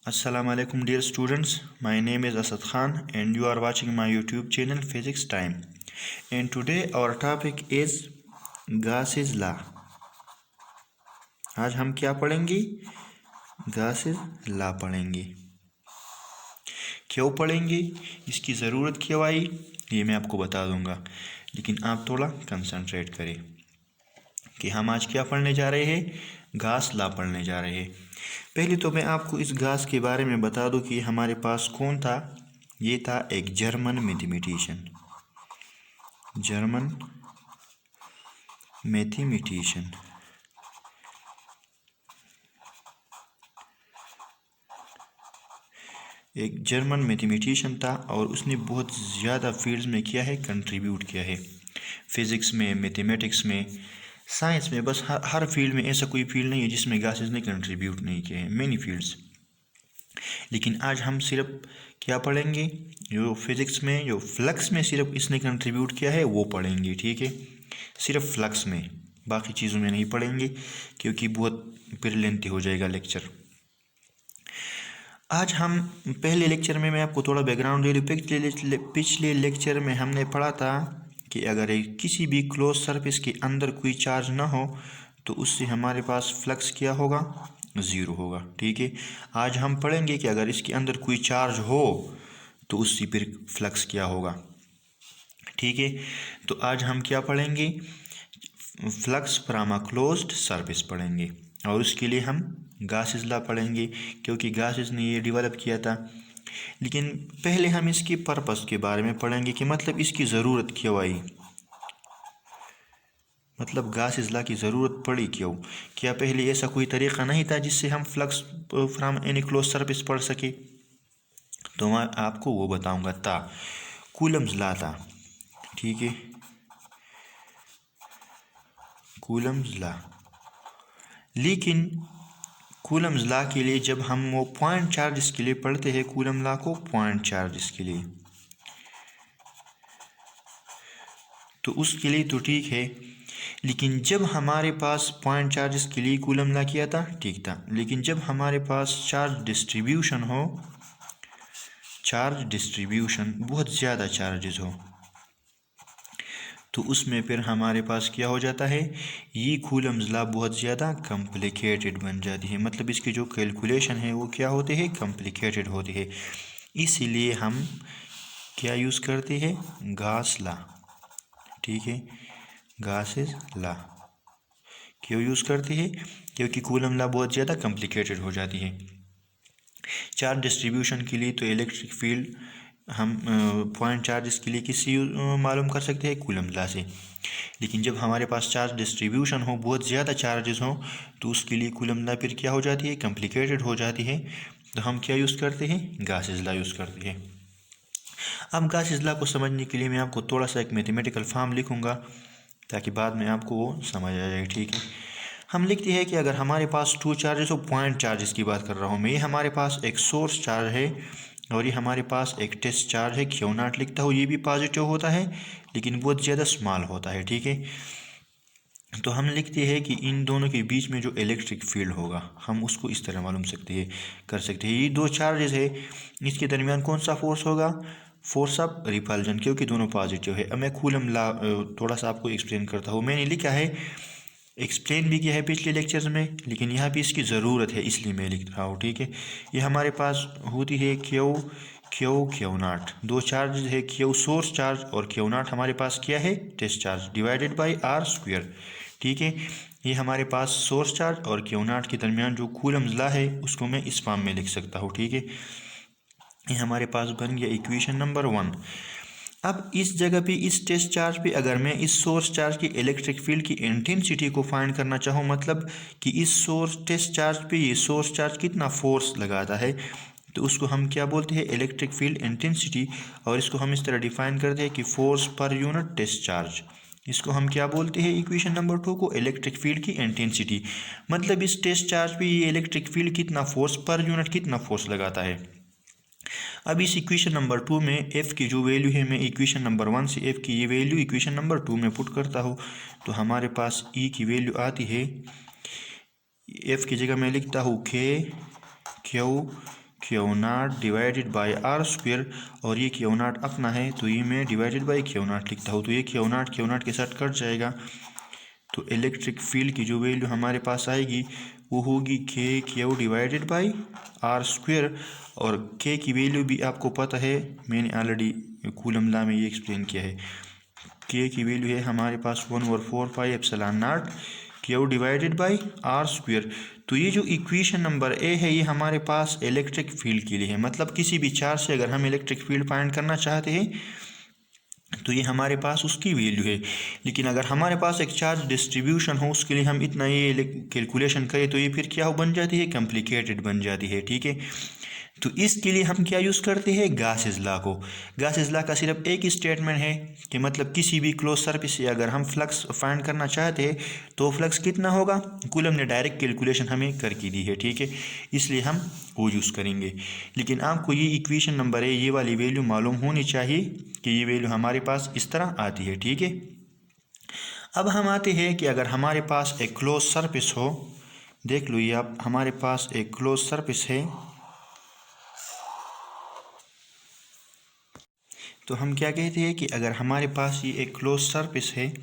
Assalamu alaikum dear students, my name is Asad Khan and you are watching my YouTube channel Physics Time, and today our topic is Gauss's law। आज हम क्या पढ़ेंगे? Gauss's law पढ़ेंगे। क्यों पढ़ेंगे, इसकी ज़रूरत क्यों आई, ये मैं आपको बता दूंगा, लेकिन आप थोड़ा कंसंट्रेट करें कि हम आज क्या पढ़ने जा रहे हैं। गॉस लॉ पढ़ने जा रहे हैं। पहले तो मैं आपको इस गॉस के बारे में बता दूं कि हमारे पास कौन था। ये था एक जर्मन मैथमेटिशियन, एक जर्मन मैथमेटिशियन था और उसने बहुत ज़्यादा फील्ड्स में किया है, कंट्रीब्यूट किया है। फिज़िक्स में, मैथमेटिक्स में, साइंस में, बस हर फील्ड में ऐसा कोई फील्ड नहीं है जिसमें गॉस ने कंट्रीब्यूट नहीं किए हैं, मेनी फील्ड्स। लेकिन आज हम सिर्फ क्या पढ़ेंगे, जो फिज़िक्स में, जो फ्लक्स में सिर्फ इसने कंट्रीब्यूट किया है वो पढ़ेंगे, ठीक है। सिर्फ फ्लक्स में, बाकी चीज़ों में नहीं पढ़ेंगे क्योंकि बहुत फिर लेंथी हो जाएगा लेक्चर। आज हम पहले लेक्चर में मैं आपको थोड़ा बैकग्राउंड दे दूँ। पिछले लेक्चर में हमने पढ़ा था कि अगर किसी भी क्लोज सरफेस के अंदर कोई चार्ज ना हो तो उससे हमारे पास फ्लक्स क्या होगा, ज़ीरो होगा, ठीक है। आज हम पढ़ेंगे कि अगर इसके अंदर कोई चार्ज हो तो उससे फिर फ्लक्स क्या होगा, ठीक है। तो आज हम क्या पढ़ेंगे, flux from a closed surface पढ़ेंगे, और उसके लिए हम गॉसेस लॉ पढ़ेंगे क्योंकि गॉसेस ने ये डेवलप किया था। लेकिन पहले हम इसके पर्पस के बारे में पढ़ेंगे कि मतलब इसकी ज़रूरत क्यों आई, मतलब गॉसेस लॉ की ज़रूरत पड़ी क्यों। क्या पहले ऐसा कोई तरीक़ा नहीं था जिससे हम flux from any close surface पढ़ सके? तो मैं आपको वो बताऊंगा। था कूलम्स लॉ था, ठीक है, कूलम्स लॉ। लेकिन कूलम्स लॉ के लिए जब हम वो पॉइंट चार्जेस के लिए पढ़ते हैं, कूलम लॉ को पॉइंट चार्जेस के लिए, तो उसके लिए तो ठीक है। लेकिन जब हमारे पास पॉइंट चार्जेस के लिए कूलम लॉ किया था, ठीक था। लेकिन जब हमारे पास चार्ज डिस्ट्रीब्यूशन हो, चार्ज डिस्ट्रीब्यूशन, बहुत ज़्यादा चार्जेस हो, तो उसमें फिर हमारे पास क्या हो जाता है, ये कूलम्स लॉ बहुत ज़्यादा कॉम्प्लिकेटेड बन जाती है। मतलब इसकी जो कैलकुलेशन है वो क्या होते हैं, कॉम्प्लिकेटेड होती है। इसीलिए हम क्या यूज़ करते हैं, गॉस लॉ, ठीक है, गॉसेस लॉ क्यों यूज़ करते हैं, क्योंकि कूलम लॉ बहुत ज़्यादा कॉम्प्लिकेटेड हो जाती है। चार्ज डिस्ट्रीब्यूशन के लिए तो इलेक्ट्रिक फील्ड हम पॉइंट चार्जेस के लिए किससे मालूम कर सकते हैं, कूलम लॉ से। लेकिन जब हमारे पास चार्ज डिस्ट्रीब्यूशन हो, बहुत ज़्यादा चार्जेस हो, तो उसके लिए कूलम लॉ फिर क्या हो जाती है, कॉम्प्लिकेटेड हो जाती है। तो हम क्या यूज़ करते हैं, गॉसेस लॉ यूज़ करते हैं। अब गॉसेस लॉ को समझने के लिए मैं आपको थोड़ा सा एक मैथमेटिकल फॉर्म लिखूँगा ताकि बाद में आपको वो समझ आ जाए, ठीक है। हम लिखते हैं कि अगर हमारे पास टू चार्जेस हो, पॉइंट चार्जेस की बात कर रहा हूँ मैं, ये हमारे पास एक सोर्स चार्ज है और ये हमारे पास एक टेस्ट चार्ज है, क्यू नॉट लिखता हूँ। ये भी पॉजिटिव होता है लेकिन बहुत ज़्यादा स्मॉल होता है, ठीक है। तो हम लिखते हैं कि इन दोनों के बीच में जो इलेक्ट्रिक फील्ड होगा, हम उसको इस तरह मालूम कर सकते हैं। ये दो चार्जेस है, इसके दरमियान कौन सा फोर्स होगा, फोर्स ऑफ रिपल्जन, क्योंकि दोनों पॉजिटिव है। अब मैं कूलम लॉ थोड़ा सा आपको एक्सप्लेन करता हूँ। मैंने लिखा है, एक्सप्लेन भी किया है पिछले लेक्चर्स में, लेकिन यहाँ पे इसकी ज़रूरत है इसलिए मैं लिख रहा हूँ, ठीक है। ये हमारे पास होती है क्यू नॉट, दो चार्ज है, क्यू सोर्स चार्ज और क्यू नॉट हमारे पास क्या है, test charge divided by R square, ठीक है। ये हमारे पास सोर्स चार्ज और क्यू नॉट के दरमियान जो कूलम्स लॉ है उसको मैं इस फॉर्म में लिख सकता हूँ, ठीक है। ये हमारे पास बन गया इक्वेशन नंबर 1। अब इस जगह पे, इस टेस्ट चार्ज पे अगर मैं इस सोर्स चार्ज की इलेक्ट्रिक फील्ड की इंटेंसिटी को फाइंड करना चाहूँ, मतलब कि इस सोर्स टेस्ट चार्ज पे ये सोर्स चार्ज कितना फोर्स लगाता है, तो उसको हम क्या बोलते हैं, इलेक्ट्रिक फील्ड इंटेंसिटी। और इसको हम इस तरह डिफाइन करते हैं कि force per unit test charge, इसको हम क्या बोलते हैं, इक्वेशन नंबर 2 को, इलेक्ट्रिक फील्ड की इंटेंसिटी। मतलब इस टेस्ट चार्ज पे ये इलेक्ट्रिक फील्ड कितना फोर्स पर यूनिट कितना फोर्स लगाता है। अब इस इक्वेशन नंबर 2 में f की जो वैल्यू है, मैं इक्वेशन नंबर 1 से f की ये वैल्यू इक्वेशन नंबर 2 में पुट करता हूँ, तो हमारे पास e की वैल्यू आती है, f की जगह मैं लिखता हूँ k, q, Q naught divided by R square, और ये क्यू नॉट अपना है तो ये मैं डिवाइडेड बाई क्यू नॉट लिखता हूँ। तो ये क्यू नॉट के साथ कट जाएगा, तो इलेक्ट्रिक फील्ड की जो वैल्यू हमारे पास आएगी वो होगी K Q divided by R square. और के की वैल्यू भी आपको पता है, मैंने ऑलरेडी कूलम लॉ में ये एक्सप्लेन किया है। के की वैल्यू है हमारे पास 1/4 epsilon naught Q divided by R square. तो ये जो इक्वेशन नंबर ए है ये हमारे पास इलेक्ट्रिक फील्ड के लिए है, मतलब किसी भी चार्ज से अगर हम इलेक्ट्रिक फील्ड फाइंड करना चाहते हैं तो ये हमारे पास उसकी वैल्यू है। लेकिन अगर हमारे पास एक चार्ज डिस्ट्रीब्यूशन हो उसके लिए हम इतना ये कैलकुलेशन करें तो ये फिर क्या हो बन जाती है, कॉम्प्लिकेटेड बन जाती है। ठीक है, तो इसके लिए हम क्या यूज़ करते हैं, गॉसेस लॉ को। गॉसेस लॉ का सिर्फ एक ही स्टेटमेंट है कि मतलब किसी भी क्लोज सरफेस से अगर हम फ्लक्स फाइंड करना चाहते हैं तो फ्लक्स कितना होगा, कूलम ने डायरेक्ट कैलकुलेशन हमें करके दी है। ठीक है, इसलिए हम वो यूज़ करेंगे। लेकिन आपको ये इक्वेशन नंबर है ये वाली वैल्यू मालूम होनी चाहिए कि ये वैल्यू हमारे पास इस तरह आती है। ठीक है, अब हम आते हैं कि अगर हमारे पास एक क्लोज सरफेस हो, देख लो ये आप, हमारे पास एक क्लोज सरफेस है, तो हम क्या कहते हैं कि अगर हमारे पास ये एक क्लोज सरफेस है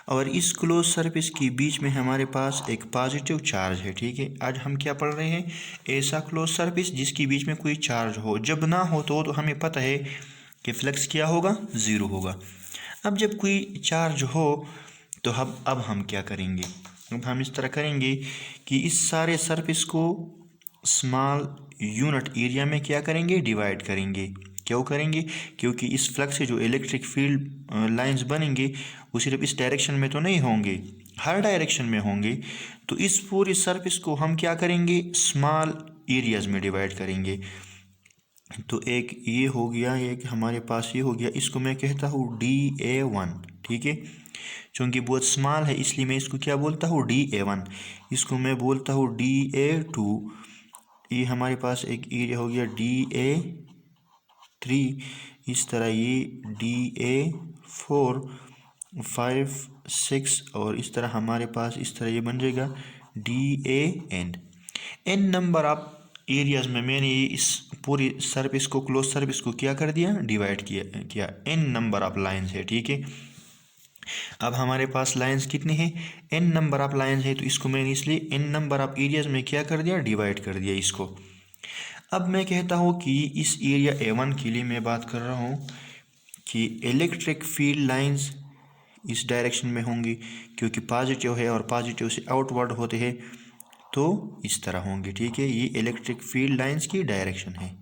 और इस क्लोज सरफेस के बीच में हमारे पास एक पॉजिटिव चार्ज है। ठीक है, आज हम क्या पढ़ रहे हैं, ऐसा क्लोज सरफेस जिसके बीच में कोई चार्ज हो। जब ना हो तो हमें पता है कि फ्लक्स क्या होगा, ज़ीरो होगा। अब जब कोई चार्ज हो तो अब हम क्या करेंगे, अब हम इस तरह करेंगे कि इस सारे सरफेस को स्मॉल यूनिट एरिया में क्या करेंगे, डिवाइड करेंगे। क्यों करेंगे, क्योंकि इस फ्लक्स से जो इलेक्ट्रिक फील्ड लाइंस बनेंगे वो सिर्फ इस डायरेक्शन में तो नहीं होंगे, हर डायरेक्शन में होंगे। तो इस पूरी सरफेस को हम क्या करेंगे, स्मॉल एरियाज में डिवाइड करेंगे। तो एक ये हो गया, एक हमारे पास ये हो गया, इसको मैं कहता हूँ DA1। ठीक है, चूँकि बहुत स्मॉल है इसलिए मैं इसको क्या बोलता हूँ, DA1। इसको मैं बोलता हूँ DA2। ये हमारे पास एक एरिया हो गया DA3। इस तरह ये DA4, 5, 6 और इस तरह हमारे पास इस तरह ये बन जाएगा DAN। n number of areas में मैंने ये इस पूरी सरफेस को, क्लोज सरफेस को क्या कर दिया, डिवाइड किया n नंबर ऑफ लाइंस है। ठीक है, अब हमारे पास लाइंस कितने हैं, n नंबर ऑफ लाइंस है, तो इसको मैंने इसलिए n नंबर ऑफ एरियाज में क्या कर दिया, डिवाइड कर दिया इसको। अब मैं कहता हूँ कि इस एरिया A1 के लिए मैं बात कर रहा हूँ कि इलेक्ट्रिक फील्ड लाइंस इस डायरेक्शन में होंगी, क्योंकि पॉजिटिव है और पॉजिटिव से आउटवर्ड होते हैं तो इस तरह होंगे। ठीक है, ये इलेक्ट्रिक फील्ड लाइंस की डायरेक्शन है।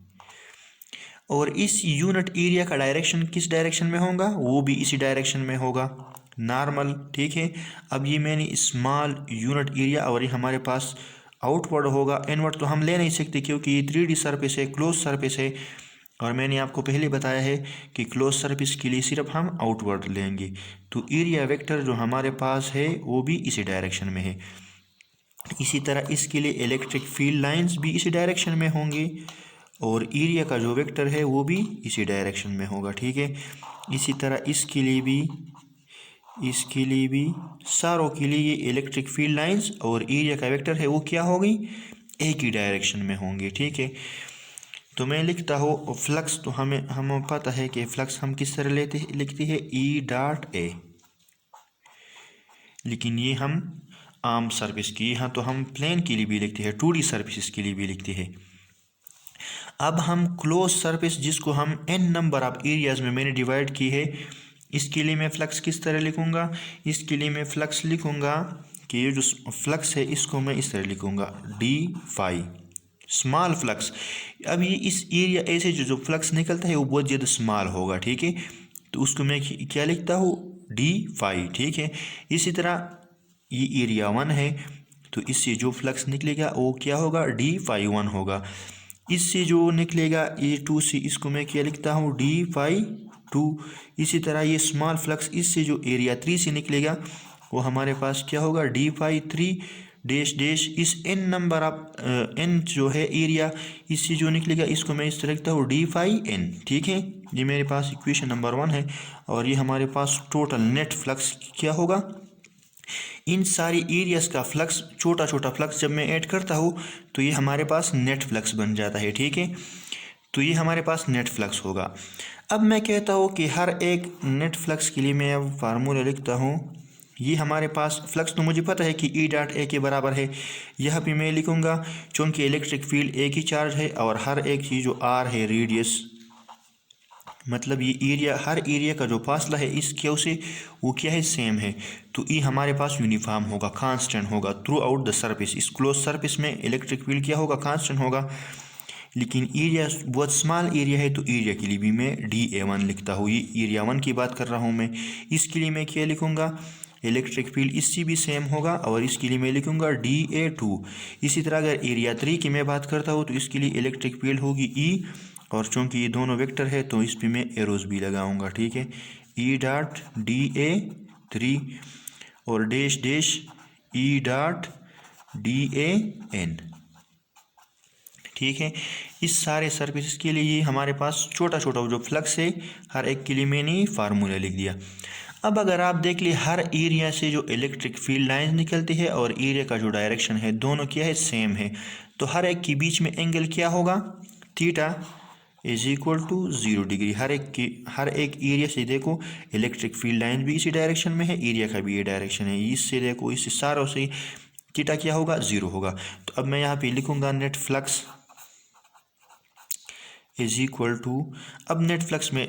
और इस यूनिट एरिया का डायरेक्शन किस डायरेक्शन में होगा, वो भी इसी डायरेक्शन में होगा, नॉर्मल। ठीक है, अब ये मैंने स्मॉल यूनिट एरिया और ये हमारे पास आउटवर्ड होगा, इनवर्ड तो हम ले नहीं सकते क्योंकि ये 3D सरफेस है, क्लोज सरफेस है। और मैंने आपको पहले बताया है कि क्लोज सरफेस के लिए सिर्फ हम आउटवर्ड लेंगे। तो एरिया वेक्टर जो हमारे पास है वो भी इसी डायरेक्शन में है। इसी तरह इसके लिए इलेक्ट्रिक फील्ड लाइंस भी इसी डायरेक्शन में होंगे और एरिया का जो वेक्टर है वो भी इसी डायरेक्शन में होगा। ठीक है, इसी तरह इसके लिए भी सारों के लिए ये इलेक्ट्रिक फील्ड लाइंस और एरिया का वेक्टर है वो क्या होगी, एक ही डायरेक्शन में होंगे। ठीक है, तो मैं लिखता हूँ फ्लक्स, तो हमें पता है कि फ्लक्स हम किस तरह लिखते हैं, E.A। लेकिन ये हम आम सरफेस की, यहाँ तो हम प्लेन के लिए भी लिखते हैं, 2D सरफेस के लिए भी लिखते हैं। अब हम क्लोज सरफेस जिसको हम n नंबर ऑफ एरियाज में मैंने डिवाइड की है, इसके लिए मैं फ्लक्स किस तरह लिखूँगा, इसके लिए मैं फ्लक्स लिखूँगा कि ये जो फ्लक्स है इसको मैं इस तरह लिखूँगा d∅, स्मॉल फ्लक्स। अब ये इस एरिया ए से जो फ्लक्स निकलता है वो बहुत ज़्यादा स्मॉल होगा। ठीक है, तो उसको मैं क्या लिखता हूँ, d∅। ठीक है, इसी तरह ये एरिया 1 है तो इससे जो फ्लक्स निकलेगा वो क्या होगा, d∅1 होगा। इससे जो निकलेगा A2 से, इसको मैं क्या लिखता हूँ, d∅2। इसी तरह ये स्मॉल फ्लक्स इससे जो एरिया 3 से निकलेगा वो हमारे पास क्या होगा, d∅3 डैश डैश। इस n नंबर ऑफ n जो है एरिया, इससे जो निकलेगा इसको मैं इस तरह लिखता हूँ d∅n। ठीक है, ये मेरे पास इक्वेशन नंबर 1 है और ये हमारे पास टोटल नेट फ्लक्स क्या होगा, इन सारी एरियाज का फ्लक्स, छोटा छोटा फ्लक्स जब मैं ऐड करता हूँ तो ये हमारे पास नेट फ्लक्स बन जाता है। ठीक है, तो ये हमारे पास नेट फ्लक्स होगा। अब मैं कहता हूँ कि हर एक नेट फ्लक्स के लिए मैं अब फार्मूला लिखता हूँ। ये हमारे पास फ्लक्स तो मुझे पता है कि ई डॉट ए के बराबर है। यहाँ पे मैं लिखूँगा चूँकि इलेक्ट्रिक फील्ड एक ही चार्ज है और हर एक चीज़ जो आर है रेडियस, मतलब ये एरिया, हर एरिया का जो फासला है इस क्यू से वो क्या है, सेम है। तो ई हमारे पास यूनिफॉर्म होगा, कांस्टेंट होगा थ्रू आउट द सरफेस। इस क्लोज सरफेस में इलेक्ट्रिक फील्ड क्या होगा, कांस्टेंट होगा। लेकिन एरिया बहुत स्मॉल एरिया है तो एरिया के लिए भी मैं DA1 लिखता हूँ। ये एरिया 1 की बात कर रहा हूँ मैं। इसके लिए मैं क्या लिखूँगा, इलेक्ट्रिक फील्ड इससे भी सेम होगा और इसके लिए मैं लिखूँगा DA2। इसी तरह अगर एरिया 3 की मैं बात करता हूँ तो इसके लिए इलेक्ट्रिक फील्ड होगी E, और चूँकि ये दोनों वेक्टर है तो इस पर मैं एरोज भी लगाऊंगा। ठीक है, E डॉट DA3 और dash dash E dot DAN। ठीक है, इस सारे सर्फेस के लिए ये हमारे पास छोटा छोटा जो फ्लक्स है हर एक के लिए मैंने फार्मूला लिख दिया। अब अगर आप देख लिए हर एरिया से जो इलेक्ट्रिक फील्ड लाइंस निकलती है और एरिया का जो डायरेक्शन है दोनों क्या है, सेम है। तो हर एक के बीच में एंगल क्या होगा, theta is equal to 0 degree. हर एक एरिया से देखो इलेक्ट्रिक फील्ड लाइन भी इसी डायरेक्शन में है, एरिया का भी ये डायरेक्शन है। इससे देखो इससे सारों से थीटा क्या होगा, 0 होगा। तो अब मैं यहाँ पे लिखूंगा net flux is equal to, अब नेट फ्लक्स में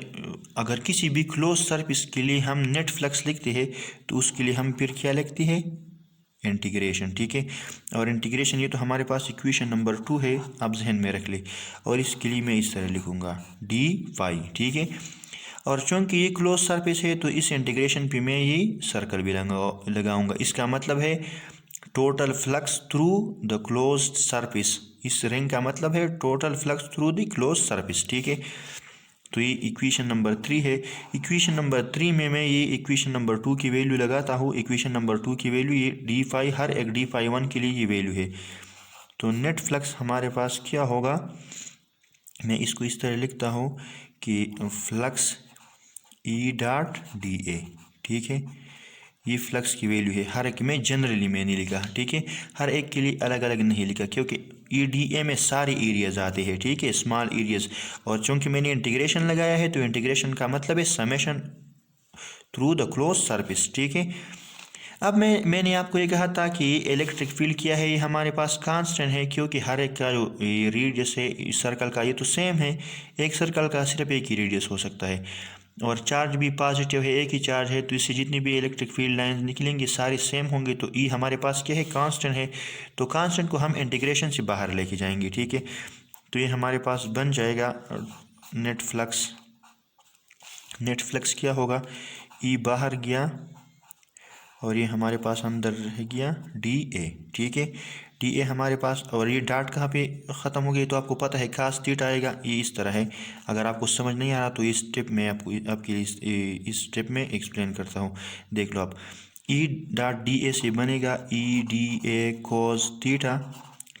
अगर किसी भी क्लोज सरफेस के लिए हम नेट फ्लक्स लिखते हैं तो उसके लिए हम फिर क्या लिखते हैं, इंटीग्रेशन। ठीक है, और इंटीग्रेशन ये तो हमारे पास इक्वेशन नंबर 2 है, आप जहन में रख ले। और इसके लिए मैं इस तरह लिखूँगा d/। ठीक है, और चूँकि ये क्लोज सरफेस है तो इस इंटीग्रेशन पे मैं ये सर्कल भी लगाऊंगा। इसका मतलब है total flux through the close surface. इस रिंग का मतलब है total flux through the close surface. ठीक है, तो ये इक्वेशन नंबर 3 है। इक्वेशन नंबर 3 में मैं ये इक्वेशन नंबर 2 की वैल्यू लगाता हूँ। इक्वेशन नंबर 2 की वैल्यू ये d/, हर एक d/1 के लिए ये वैल्यू है। तो नेट फ्लक्स हमारे पास क्या होगा, मैं इसको इस तरह लिखता हूँ कि फ्लक्स E डॉट DA। ठीक है, ये फ्लक्स की वैल्यू है। हर एक में जनरली मैंने लिखा, ठीक है, हर एक के लिए अलग अलग नहीं लिखा क्योंकि EDA में सारे एरियाज आते हैं। ठीक है, स्मॉल एरियाज, और चूंकि मैंने इंटीग्रेशन लगाया है तो इंटीग्रेशन का मतलब है summation through the close surface. ठीक है, अब मैंने आपको ये कहा था कि इलेक्ट्रिक फील्ड क्या है, ये हमारे पास कांस्टेंट है क्योंकि हर एक का जो रेडियस है इस सर्कल का ये तो सेम है। एक सर्कल का सिर्फ एक ही रेडियस हो सकता है, और चार्ज भी पॉजिटिव है, एक ही चार्ज है, तो इससे जितनी भी इलेक्ट्रिक फील्ड लाइंस निकलेंगी सारी सेम होंगे। तो ई हमारे पास क्या है, कांस्टेंट है। तो कांस्टेंट को हम इंटीग्रेशन से बाहर लेके जाएंगे। ठीक है, तो ये हमारे पास बन जाएगा नेट फ्लक्स। नेट फ्लक्स क्या होगा, ई बाहर गया और ये हमारे पास अंदर रह गया DA। ठीक है, DA हमारे पास, और ये डॉट कहाँ पे ख़त्म हो गई तो आपको पता है cos थीटा आएगा। ये इस तरह है, अगर आपको समझ नहीं आ रहा तो इस स्टेप में आपके इस स्टेप में एक्सप्लेन करता हूँ, देख लो आप। E डॉट DA से बनेगा EDA cos थीटा।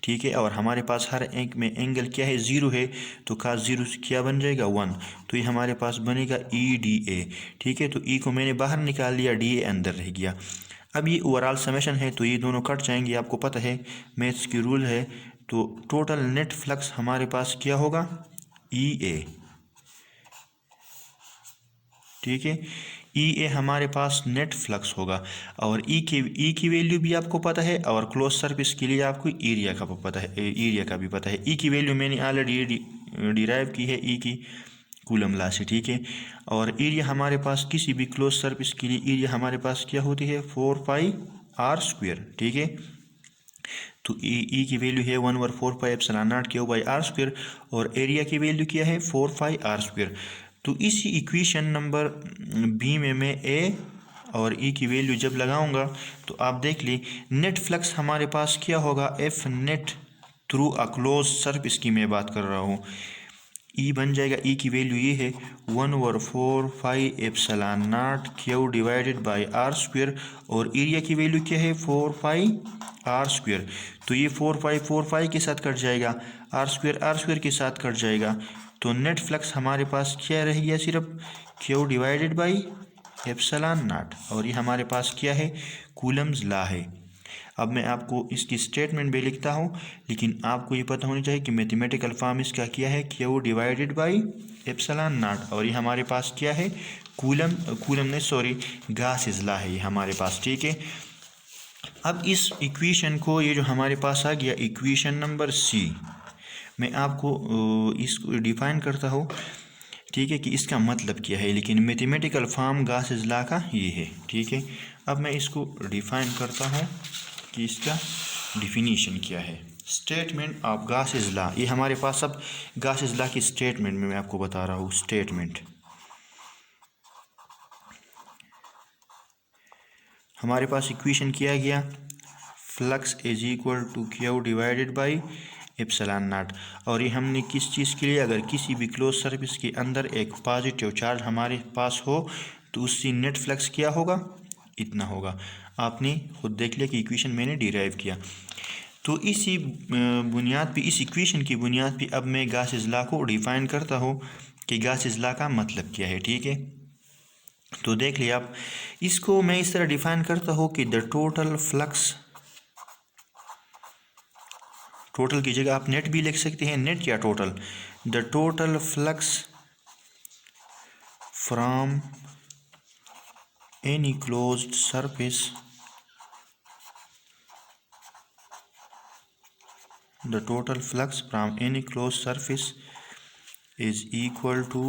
ठीक है, और हमारे पास हर एक में एंगल क्या है, 0 है, तो cos 0 से क्या बन जाएगा, 1। तो ये हमारे पास बनेगा EDA। ठीक है, तो E को मैंने बाहर निकाल लिया, DA अंदर रह गया। अब ये ओवरऑल समेशन है तो ये दोनों कट जाएंगे, आपको पता है मैथ्स की रूल है। तो टोटल नेट फ्लक्स हमारे पास क्या होगा, EA। ठीक है, EA हमारे पास नेट फ्लक्स होगा, और E की वैल्यू भी आपको पता है, और क्लोज सरफेस के लिए आपको एरिया का पता है, एरिया का भी पता है। E की वैल्यू मैंने ऑलरेडी डिराइव की है, E की कूलम लॉ से। ठीक है, और एरिया हमारे पास किसी भी क्लोज सरफेस के लिए एरिया हमारे पास क्या होती है, 4πr²। ठीक है, तो E की वैल्यू है 1/4πε0 क्यू/r², और एरिया की वैल्यू क्या है, 4πr²। तो इसी इक्वेशन नंबर B में मैं A और E की वैल्यू जब लगाऊंगा तो आप देख ली नेट फ्लक्स हमारे पास क्या होगा, F net through a close surface की मैं बात कर रहा हूँ। E बन जाएगा, E की वैल्यू ये है 1/4πε0 Q/r², और एरिया की वैल्यू क्या है, 4πr²। तो ये 4π के साथ कट जाएगा, r² के साथ कट जाएगा। तो नेट फ्लक्स हमारे पास क्या रह गया, सिर्फ Q/r²। एप्सिलॉन नॉट, और ये हमारे पास क्या है, कूलम्स लॉ है। अब मैं आपको इसकी स्टेटमेंट भी लिखता हूँ, लेकिन आपको ये पता होनी चाहिए कि मैथमेटिकल फॉर्म इसका क्या है, Q divided by epsilon naught, और ये हमारे पास क्या है, गासेस लॉ है ये हमारे पास, ठीक है। अब इस इक्वेशन को, ये जो हमारे पास आ गया इक्वेशन नंबर सी, मैं आपको इसको डिफाइन करता हूँ, ठीक है, कि इसका मतलब क्या है, लेकिन मैथमेटिकल फॉर्म गासेस लॉ का ये है, ठीक है। अब मैं इसको डिफाइन करता हूँ कि इसका डिफिनीशन क्या है। स्टेटमेंट ऑफ गासेस लॉ, ये हमारे पास सब गासेस लॉ की स्टेटमेंट में मैं आपको बता रहा हूँ। स्टेटमेंट हमारे पास इक्वेशन किया गया, flux is equal to Q divided by epsilon naught, और ये हमने किस चीज़ के लिए, अगर किसी भी क्लोज सर्फेस के अंदर एक पॉजिटिव चार्ज हमारे पास हो तो उससे नेट फ्लक्स क्या होगा, इतना होगा। आपने खुद देख लिया कि इक्वेशन मैंने डिराइव किया। तो इसी बुनियाद पे, इस इक्वेशन की बुनियाद पे अब मैं गासेस लॉ को डिफाइन करता हूँ कि गासेस लॉ का मतलब क्या है, ठीक है। तो देख लिया आप, इसको मैं इस तरह डिफाइन करता हूँ कि द टोटल फ्लक्स, टोटल की जगह आप नेट भी लिख सकते हैं, नेट या total, the total flux from any closed surface, the total flux from any closed surface is equal to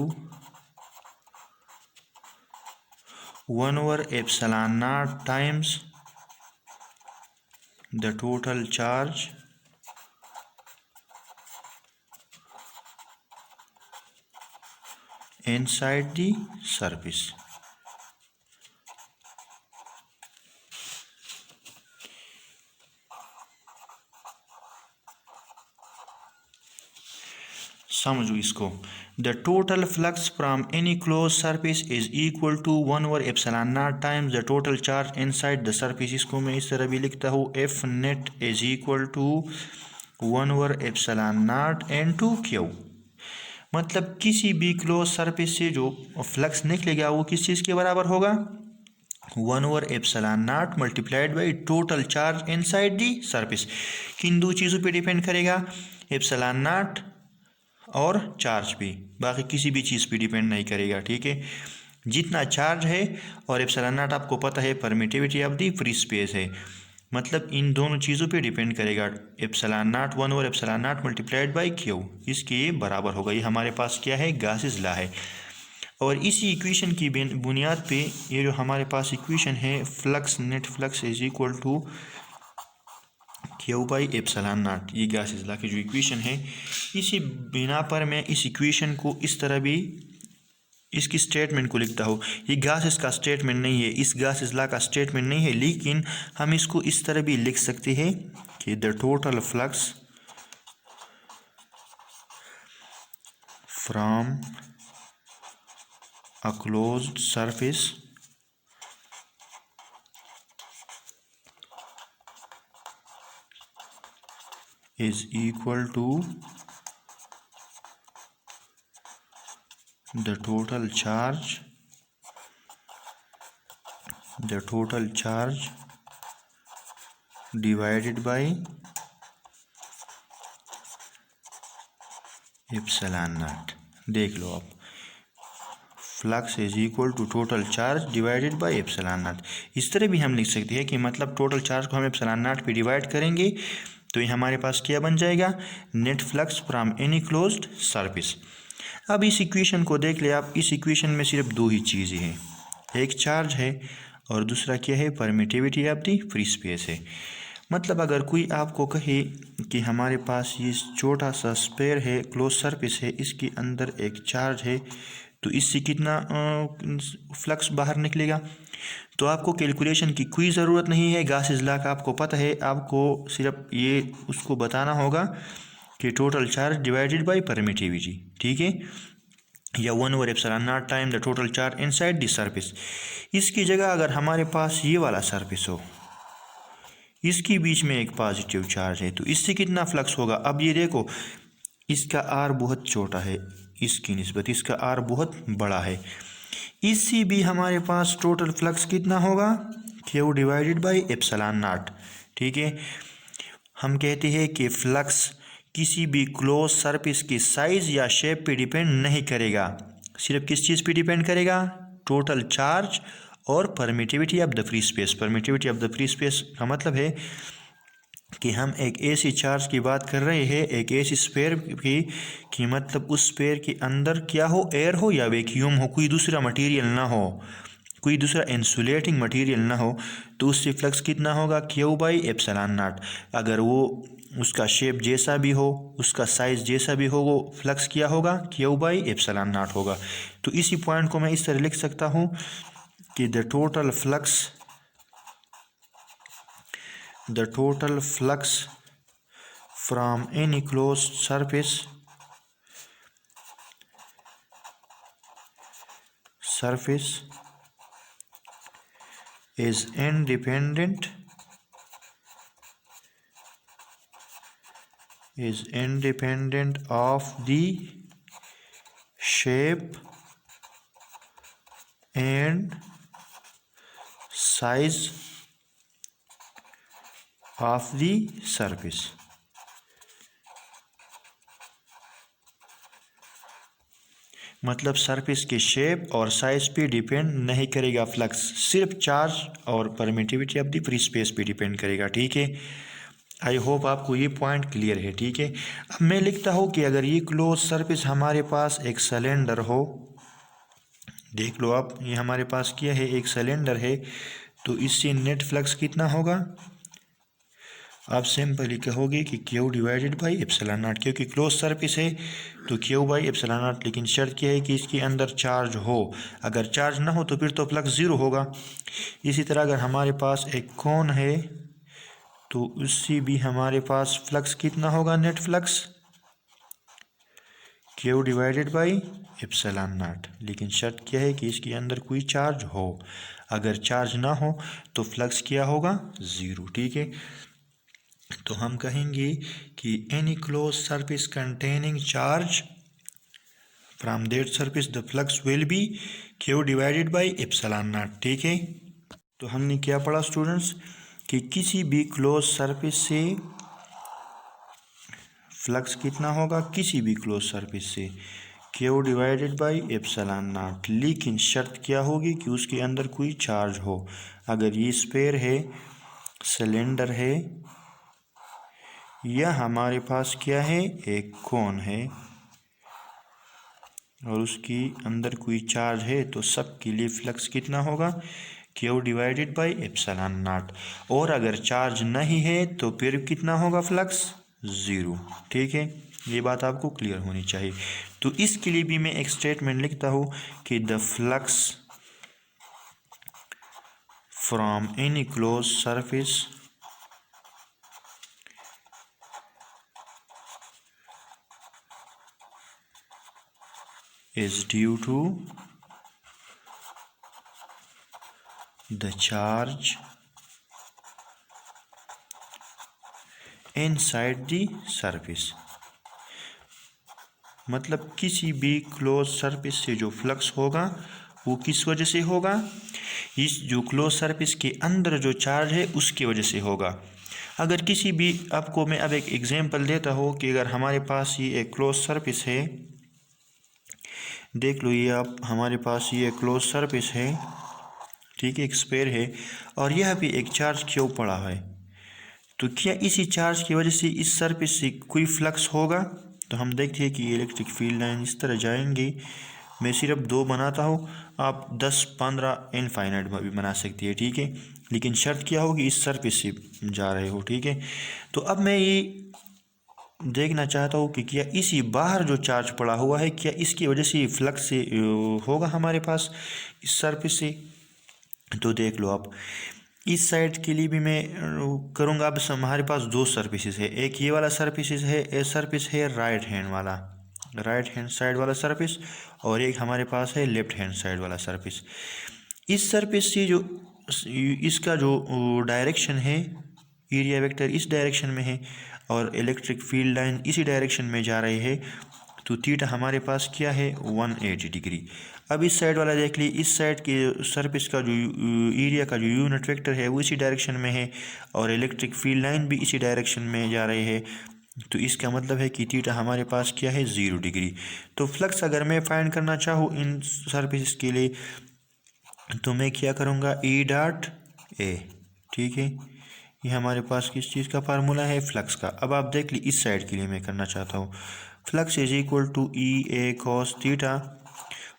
1 over epsilon naught times the total charge inside the surface। समझो इसको, the total flux from any close surface is equal to 1 over epsilon naught times the total charge inside the surface. इसको मैं इस तरह भी लिखता हूँ, F net is equal to 1 over epsilon naught into Q। मतलब किसी भी क्लोज सरफेस से जो फ्लक्स निकलेगा वो किस चीज़ के बराबर होगा, 1 over epsilon not multiplied by total charge inside the surface. किन दो चीज़ों पे डिपेंड करेगा, एप्सिलॉन नॉट और चार्ज पे, बाकी किसी भी चीज़ पे डिपेंड नहीं करेगा, ठीक है। जितना चार्ज है और एप्सिलॉन नॉट आपको पता है permittivity of the free space है, मतलब इन दोनों चीज़ों पे डिपेंड करेगा। Epsilon not 1 over epsilon not multiplied by Q, इसके बराबर होगा। ये हमारे पास क्या है, गासेस लॉ है। और इसी इक्वेशन की बुनियाद पे ये जो हमारे पास इक्वेशन है, flux net flux is equal to Q by epsilon naught, ये गासेस लॉ की जो इक्वेशन है, इसी बिना पर मैं इस इक्वेशन को इस तरह भी इसकी स्टेटमेंट को लिखता हूँ। ये गासेस का स्टेटमेंट नहीं है, इस गासेस लॉ का स्टेटमेंट नहीं है, लेकिन हम इसको इस तरह भी लिख सकते हैं कि the total flux from a closed surface is equal to the total charge divided by epsilon naught. देख लो आप, flux is equal to total charge divided by epsilon naught. इस तरह भी हम लिख सकते हैं कि मतलब टोटल चार्ज को हम एप्सिलॉन नॉट पे डिवाइड करेंगे तो ये हमारे पास क्या बन जाएगा, net flux from any closed surface. अब इस इक्वेशन को देख ले आप, इस इक्वेशन में सिर्फ दो ही चीज़ें हैं, एक चार्ज है और दूसरा क्या है, permittivity of the free space है। मतलब अगर कोई आपको कहे कि हमारे पास ये छोटा सा स्फीयर है, क्लोज सरफेस है, इसके अंदर एक चार्ज है, तो इससे कितना फ्लक्स बाहर निकलेगा, तो आपको कैलकुलेशन की कोई ज़रूरत नहीं है, गासेस लॉ का आपको पता है। आपको सिर्फ ये उसको बताना होगा कि total charge divided bye permittivity, ठीक है, या 1 over epsilon not time the total charge inside the surface. इसकी जगह अगर हमारे पास ये वाला सरफेस हो, इसके बीच में एक पॉजिटिव चार्ज है, तो इससे कितना फ्लक्स होगा। अब ये देखो, इसका आर बहुत छोटा है, इसकी निस्बत इसका आर बहुत बड़ा है, इससे भी हमारे पास टोटल फ्लक्स कितना होगा, Q divided by epsilon not. ठीक है, हम कहते हैं कि फ्लक्स किसी भी क्लोज सरफेस की साइज या शेप पे डिपेंड नहीं करेगा, सिर्फ किस चीज़ पे डिपेंड करेगा, टोटल चार्ज और permittivity of the free space. Permittivity of the free space का मतलब है कि हम एक ऐसी चार्ज की बात कर रहे हैं, एक ऐसी स्फीयर की कि मतलब उस स्फीयर के अंदर क्या हो, एयर हो या वैक्यूम हो, कोई दूसरा मटेरियल ना हो, कोई दूसरा इंसुलेटिंग मटेरियल ना हो, तो उससे फ्लक्स कितना होगा, क्यू बाई एप्सिलॉन नॉट। अगर वो उसका शेप जैसा भी हो, उसका साइज़ जैसा भी हो, वो फ्लक्स क्या होगा, क्यू बाई एप्सिलॉन नॉट होगा। तो इसी पॉइंट को मैं इस तरह लिख सकता हूँ कि the total flux from any closed surface is independent of the shape and size of the surface। मतलब सरफेस के शेप और साइज पे डिपेंड नहीं करेगा फ्लक्स, सिर्फ चार्ज और permittivity of the free space पे डिपेंड करेगा। ठीक है, आई होप आपको ये पॉइंट क्लियर है। ठीक है, अब मैं लिखता हूँ कि अगर ये क्लोज सरफेस हमारे पास एक सिलेंडर हो, देख लो आप, ये हमारे पास क्या है, एक सिलेंडर है, तो इससे नेट फ्लक्स कितना होगा, आप सिंपली कहोगे कि Q divided by epsilon not, क्योंकि क्लोज सरफेस है तो क्यू बाई एप्सिलॉन नॉट। लेकिन शर्त क्या है कि इसके अंदर चार्ज हो, अगर चार्ज ना हो तो फिर तो फ्लक्स ज़ीरो होगा। इसी तरह अगर हमारे पास एक कोन है तो उससे भी हमारे पास फ्लक्स कितना होगा, net flux Q divided by epsilon not. लेकिन शर्त क्या है कि इसके अंदर कोई चार्ज हो, अगर चार्ज ना हो तो फ्लक्स क्या होगा, ज़ीरो। ठीक है, तो हम कहेंगे कि any close surface containing charge from that surface the flux will be Q divided by epsilon not. ठीक है, तो हमने क्या पढ़ा स्टूडेंट्स कि किसी भी क्लोज सरफेस से फ्लक्स कितना होगा, किसी भी क्लोज सरफेस से Q divided by epsilon not. लेकिन शर्त क्या होगी कि उसके अंदर कोई चार्ज हो। अगर ये स्फीयर है, सिलेंडर है, या हमारे पास क्या है, एक कोन है और उसके अंदर कोई चार्ज है, तो सब के लिए फ्लक्स कितना होगा, Q divided by epsilon naught. और अगर चार्ज नहीं है तो फिर कितना होगा फ्लक्स, ज़ीरो। ठीक है, ये बात आपको क्लियर होनी चाहिए। तो इसके लिए भी मैं एक स्टेटमेंट लिखता हूँ कि the flux from any close surface is due to the charge inside the surface। मतलब किसी भी क्लोज सरफेस से जो फ्लक्स होगा वो किस वजह से होगा, इस जो क्लोज सरफेस के अंदर जो चार्ज है उसकी वजह से होगा। अगर किसी भी, आपको मैं अब एक एग्जांपल देता हूँ कि अगर हमारे पास ये एक क्लोज सरफेस है, देख लो ये आप, हमारे पास ये क्लोज सरफेस है, ठीक है, एक स्फीयर है, और यह भी एक चार्ज क्यू पड़ा है, तो क्या इसी चार्ज की वजह से इस सरफेस से कोई फ्लक्स होगा। तो हम देखते हैं कि इलेक्ट्रिक फील्ड लाइन इस तरह जाएंगी, मैं सिर्फ दो बनाता हूँ, आप 10-15 इनफाइनाइट भी बना सकती है। ठीक है, लेकिन शर्त क्या होगी, इस सरफेस से जा रहे हो। ठीक है, तो अब मैं ये देखना चाहता हूँ कि क्या इसी बाहर जो चार्ज पड़ा हुआ है, क्या इसकी वजह से फ्लक्स से होगा हमारे पास इस सरफेस से। तो देख लो आप, इस साइड के लिए भी मैं करूँगा। अब हमारे पास दो सरफेसेस है, एक ये वाला सरफेसेस है, ए सरफेस है राइट हैंड वाला, राइट हैंड साइड वाला सरफेस, और एक हमारे पास है लेफ्ट हैंड साइड वाला सरफेस। इस सरफेस से जो इसका जो डायरेक्शन है, एरिया वेक्टर इस डायरेक्शन में है और इलेक्ट्रिक फील्ड लाइन इसी डायरेक्शन में जा रही है, तो थीटा हमारे पास क्या है, 180 डिग्री। अब इस साइड वाला देख ली, इस साइड के सरफेस का जो एरिया का जो यूनिट वेक्टर है वो इसी डायरेक्शन में है और इलेक्ट्रिक फील्ड लाइन भी इसी डायरेक्शन में जा रही है। तो इसका मतलब है कि थीटा हमारे पास क्या है, 0 डिग्री। तो फ्लक्स अगर मैं फाइंड करना चाहूँ इन सरफेस के लिए तो मैं क्या करूँगा, ई डॉट ए, ठीक है। ये हमारे पास किस चीज़ का फार्मूला है, फ्लक्स का। अब आप देख ली इस साइड के लिए मैं करना चाहता हूँ, flux is equal to E A cos theta,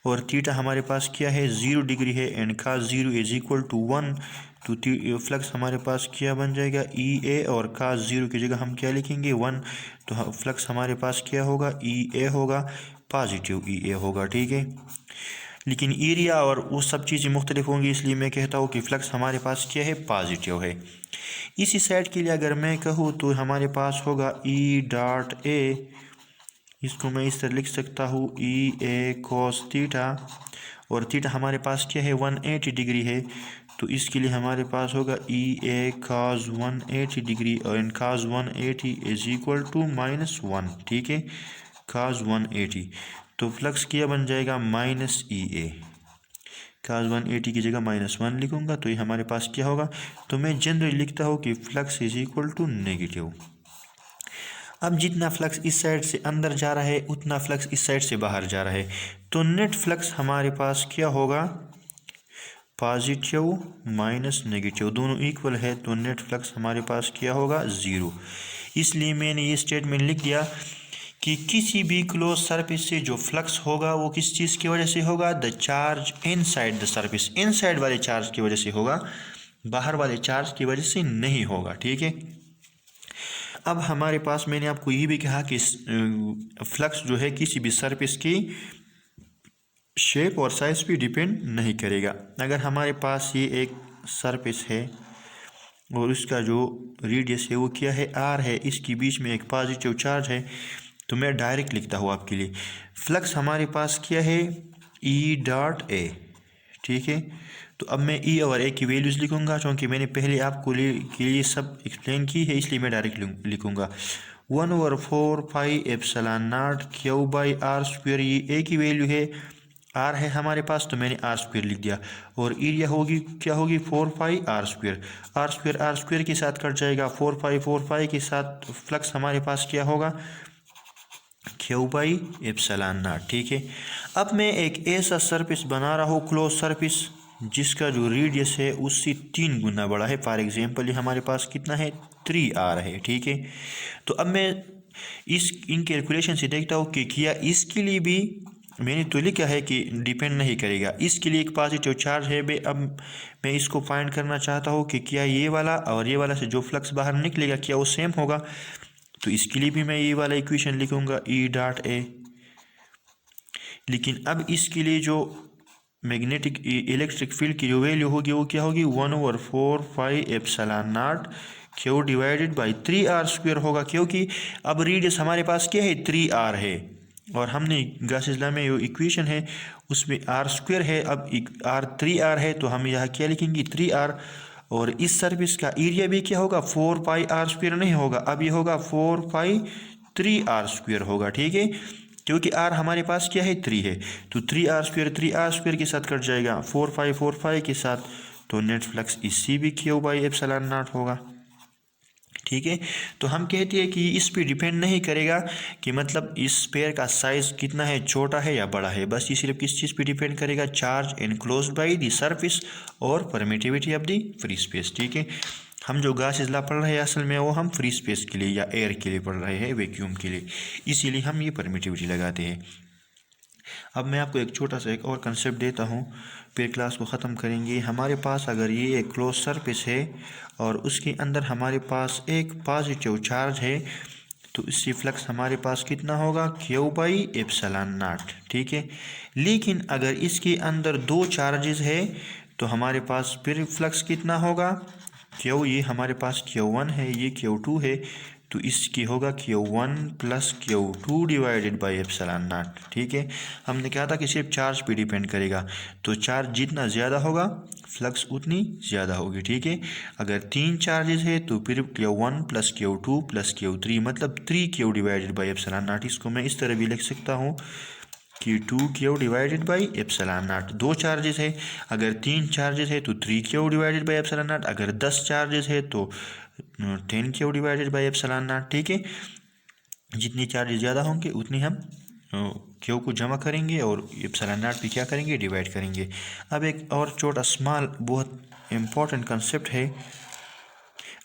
और थीटा हमारे पास क्या है, 0 डिग्री है, एंड का 0 इज इक्वल टू 1। तो फ्लक्स हमारे पास क्या बन जाएगा, ई ए, और का 0 की जगह हम क्या लिखेंगे, 1। तो फ्लक्स हमारे पास क्या होगा, ई ए होगा, पॉजिटिव ई ए होगा, ठीक है। लेकिन एरिया और वो सब चीज़ें मुख्तलिफ होंगी, इसलिए मैं कहता हूँ कि फ्लक्स हमारे पास क्या है, पॉजिटिव है। इसी साइड के लिए अगर मैं कहूँ तो हमारे पास होगा ई डॉट ए, इसको मैं इस तरह लिख सकता हूँ, ई ए कॉस थीटा, और थीटा हमारे पास क्या है, 180 डिग्री है। तो इसके लिए हमारे पास होगा ई ए काज 180 डिग्री, और इन काज 180 इज इक्वल टू -1, ठीक है, काज 180। तो फ्लक्स क्या बन जाएगा, माइनस ई ए, काज 180 की जगह -1 लिखूंगा, तो ये हमारे पास क्या होगा। तो मैं जनरली लिखता हूँ कि flux is equal to negative. अब जितना फ्लक्स इस साइड से अंदर जा रहा है उतना फ्लक्स इस साइड से बाहर जा रहा है, तो नेट फ्लक्स हमारे पास क्या होगा, पॉजिटिव माइनस नेगेटिव दोनों इक्वल है, तो नेट फ्लक्स हमारे पास क्या होगा, 0। इसलिए मैंने ये स्टेटमेंट लिख दिया कि किसी भी क्लोज सरफेस से जो फ्लक्स होगा वो किस चीज़ की वजह से होगा, the charge inside the surface, inside वाले चार्ज की वजह से होगा, बाहर वाले चार्ज की वजह से नहीं होगा, ठीक है। अब हमारे पास मैंने आपको ये भी कहा कि फ्लक्स जो है किसी भी सरफेस की शेप और साइज पे डिपेंड नहीं करेगा। अगर हमारे पास ये एक सरफेस है और उसका जो रेडियस है वो क्या है, आर है, इसके बीच में एक पॉजिटिव चार्ज है, तो मैं डायरेक्ट लिखता हूँ आपके लिए, फ्लक्स हमारे पास क्या है, ई डॉट ए, ठीक है। तो अब मैं ई और ए की वैल्यूज़ लिखूंगा, क्योंकि मैंने पहले आपको के लिए सब एक्सप्लेन की है, इसलिए मैं डायरेक्ट लिखूंगा 1/4 पाई क्यू बाई आर स्क्वेयर, ये ए की वैल्यू है, आर है हमारे पास तो मैंने आर स्क्वेयर लिख दिया, और एरिया होगी क्या होगी, 4 पाई आर स्क्वेयर के साथ कट जाएगा, 4 पाई के साथ फ्लक्स हमारे पास क्या होगा, Q/ε0, ठीक है। अब मैं एक ऐसा सरफेस बना रहा हूँ, क्लोज सरफेस, जिसका जो रेडियस है उससे 3 गुना बड़ा है। फॉर एग्जांपल ये हमारे पास कितना है, 3r है, ठीक है। तो अब मैं इन कैलकुलेशन से देखता हूँ कि क्या इसके लिए भी मैंने तो लिखा है कि डिपेंड नहीं करेगा, इसके लिए एक पॉजिटिव चार्ज है बे। अब मैं इसको फाइंड करना चाहता हूँ कि क्या ये वाला और ये वाला से जो फ्लक्स बाहर निकलेगा क्या वो सेम होगा, तो इसके लिए भी मैं ये वाला इक्वेशन लिखूंगा, ई डॉट ए। लेकिन अब इसके लिए जो मैग्नेटिक इलेक्ट्रिक फील्ड की जो वैल्यू होगी वो क्या होगी, 1/4 पाई क्यू डिवाइडेड बाई 3r² होगा, क्योंकि अब रेडियस हमारे पास क्या है, 3r है, और हमने गॉसेस लॉ में जो इक्वेशन है उसमें r² है। अब r 3r है, तो हम यहाँ क्या लिखेंगे, 3r, और इस सर्फेस का एरिया भी क्या होगा, 4 पाई r² नहीं होगा, अब ये होगा 4 पाई 3r² होगा, ठीक है, क्योंकि r हमारे पास क्या है, 3 है, तो 3r² के साथ कट जाएगा 4 पाई के साथ, तो नेट फ्लक्स इससे भी Q/ε0 होगा, ठीक है। तो हम कहते हैं कि इस पे डिपेंड नहीं करेगा कि मतलब इस स्फीयर का साइज कितना है, छोटा है या बड़ा है, बस ये सिर्फ किस चीज़ पे डिपेंड करेगा, charge enclosed by the surface और permittivity of the free space, ठीक है। हम जो गॉसेस लॉ पढ़ रहे हैं असल में वो हम फ्री स्पेस के लिए या एयर के लिए पढ़ रहे हैं, वैक्यूम के लिए, इसीलिए हम ये परमिटिविटी लगाते हैं। अब मैं आपको एक छोटा सा एक और कंसेप्ट देता हूँ, फिर क्लास को ख़त्म करेंगे। हमारे पास अगर ये एक क्लोज सरफेस है और उसके अंदर हमारे पास एक पॉजिटिव चार्ज है, तो इससे फ्लक्स हमारे पास कितना होगा, Q/ε0, ठीक है। लेकिन अगर इसके अंदर 2 चार्जेस है तो हमारे पास फिर फ्लक्स कितना होगा, Q, ये हमारे पास Q1 है, ये Q2 है, तो इसकी होगा Q1 + Q2 डिवाइडेड बाई ε0, ठीक है। हमने कहा था कि सिर्फ चार्ज पे डिपेंड करेगा, तो चार्ज जितना ज़्यादा होगा फ्लक्स उतनी ज़्यादा होगी, ठीक है। अगर 3 चार्जेस है तो फिर Q1 + Q2 + Q3 मतलब 3Q डिवाइडेड बाई ε0। इसको मैं इस तरह भी लिख सकता हूँ, कि 2Q divided by epsilon not. 2 charges है, अगर 3 चार्जेस है तो 3Q divided by epsilon not, अगर 10 चार्जेस है तो 10Q divided by epsilon not. ठीक है, जितनी चार्जेस ज़्यादा होंगे उतनी हम क्यू को जमा करेंगे और एप्सिलॉन नॉट भी क्या करेंगे, डिवाइड करेंगे। अब एक और छोटा स्मॉल बहुत इम्पोर्टेंट कंसेप्ट है।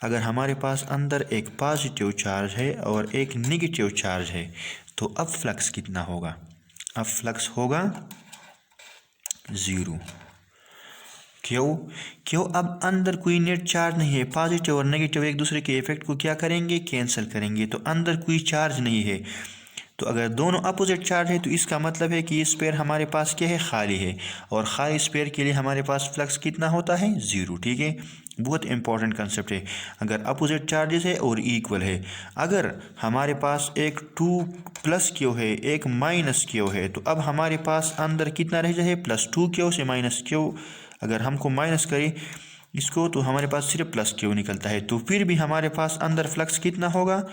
अगर हमारे पास अंदर एक पॉजिटिव चार्ज है और एक नेगेटिव चार्ज है तो अब फ्लक्स कितना होगा? अब फ्लक्स होगा 0। क्यों? क्यों? अब अंदर कोई नेट चार्ज नहीं है, पॉजिटिव और नेगेटिव एक दूसरे के इफेक्ट को क्या करेंगे, कैंसिल करेंगे, तो अंदर कोई चार्ज नहीं है। तो अगर दोनों अपोजिट चार्ज है तो इसका मतलब है कि ये स्पेयर हमारे पास क्या है, खाली है, और खाली स्पेयर के लिए हमारे पास फ्लक्स कितना होता है, 0। ठीक है, बहुत इंपॉर्टेंट कंसेप्ट है। अगर अपोजिट चार्जेस है और इक्वल है, अगर हमारे पास एक 2+Q है, एक -Q है, तो अब हमारे पास अंदर कितना रह जाए, +2Q से -Q। अगर हमको माइनस करें इसको तो हमारे पास सिर्फ +Q निकलता है, तो फिर भी हमारे पास अंदर फ्लक्स कितना होगा,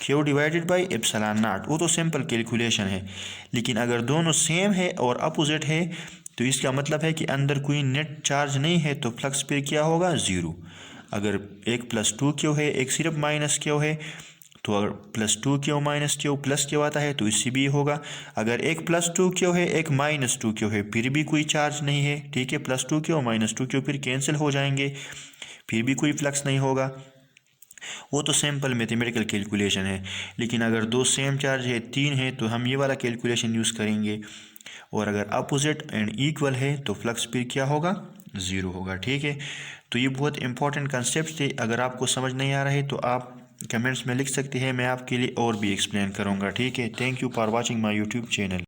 Q divided by epsilon not. वो तो सिंपल कैलकुलेशन है। लेकिन अगर दोनों सेम है और अपोजिट है तो इसका मतलब है कि अंदर कोई नेट चार्ज नहीं है, तो फ्लक्स फिर क्या होगा, 0। अगर एक +2Q है, एक सिर्फ -Q है, तो अगर +2Q -Q +Q आता है तो इससे भी होगा। अगर एक +2Q है, एक -2Q है, फिर भी कोई चार्ज नहीं है। ठीक है, +2Q -2Q फिर कैंसिल हो जाएंगे, फिर भी कोई फ्लक्स नहीं होगा। वो तो सिंपल मैथमेटिकल कैलकुलेशन है। लेकिन अगर दो सेम चार्ज है, 3 है, तो हम ये वाला कैलकुलेशन यूज़ करेंगे। और अगर अपोजिट एंड इक्वल है तो फ्लक्स फिर क्या होगा, 0 होगा। ठीक है, तो ये बहुत इंपॉर्टेंट कंसेप्ट थे। अगर आपको समझ नहीं आ रहा है तो आप कमेंट्स में लिख सकते हैं, मैं आपके लिए और भी एक्सप्लेन करूँगा। ठीक है, thank you for watching my YouTube channel.